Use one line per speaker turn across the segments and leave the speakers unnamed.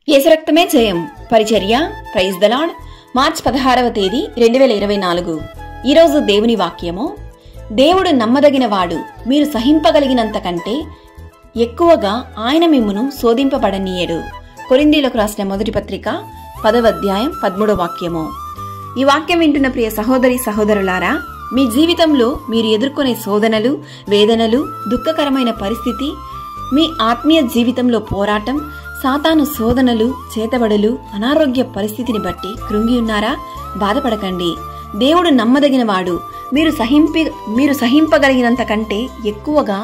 యేసు రక్తమే జయం పరిచర్య ప్రైజ్ ద లార్డ్. మార్చి 16వ తేదీ 2024. ఈరోజు దేవుని వాక్యము, దేవుడు నమ్మదగిన వాడు, మీరు సహింపగలిగినంత కంటే ఎక్కువగా ఆయన మిమ్మును శోధింపబడనీయడు. కొరింథీయులకు రాసిన మొదటి పత్రిక 10వ అధ్యాయం 13వ వాక్యము. ఈ వాక్యం వింటున్న ప్రియ సహోదరి సహోదరులారా, మీ జీవితంలో మీరు ఎదుర్కొనే శోధనలు, వేదనలు, దుఃఖకరమైన పరిస్థితి, మీ ఆత్మీయ జీవితంలో పోరాటం, సాతాను శోధనలు, చేతబడులు, అనారోగ్య పరిస్థితిని బట్టి కృంగి ఉన్నారా? బాధపడకండి. దేవుడు నమ్మదగినవాడు. మీరు సహింపగలిగినంత కంటే ఎక్కువగా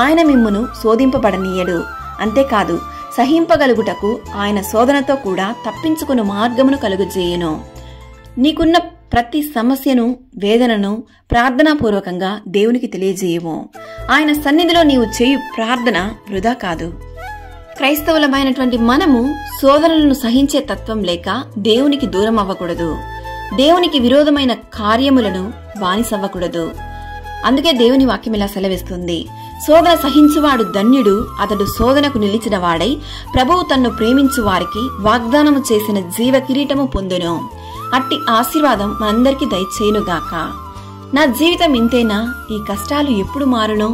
ఆయన మిమ్మును శోధింపబడనీయడు. అంతేకాదు, సహింపగలుగుటకు ఆయన శోధనతో కూడా తప్పించుకుని మార్గమును కలుగజేయును. నీకున్న ప్రతి సమస్యను, వేదనను ప్రార్థనాపూర్వకంగా దేవునికి తెలియజేయము. ఆయన సన్నిధిలో నీవు చేయు ప్రార్థన వృధా కాదు. క్రైస్తవులమైనటువంటి మనము శోధనలను సహించే తత్వం లేక దేవునికి దూరం అవ్వకూడదు. దేవునికి విరోధమైన కార్యములను బానిసవ్వకూడదు. అందుకే దేవుని వాక్యం ఇలా సెలవిస్తుంది, శోధన సహించువాడు ధన్యుడు, అతడు శోధనకు నిలిచిన వాడై ప్రభువు తన్ను ప్రేమించు వారికి వాగ్దానము చేసిన జీవ కిరీటము పొందును. అట్టి ఆశీర్వాదం మనందరికీ దయచేయునుగాక. నా జీవితం ఇంతేనా? ఈ కష్టాలు ఎప్పుడు మారునో?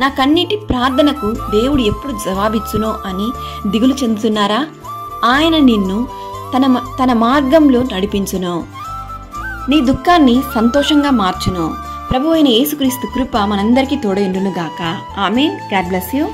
నా కన్నీటి ప్రార్థనకు దేవుడు ఎప్పుడు జవాబిచ్చునో అని దిగులు చెందుతున్నారా? ఆయన నిన్ను తన మార్గంలో నడిపించును. నీ దుఃఖాన్ని సంతోషంగా మార్చును. ప్రభువైన యేసుక్రీస్తు కృప మనందరికీ తోడైండునుగాక. ఆమేన్. God bless you.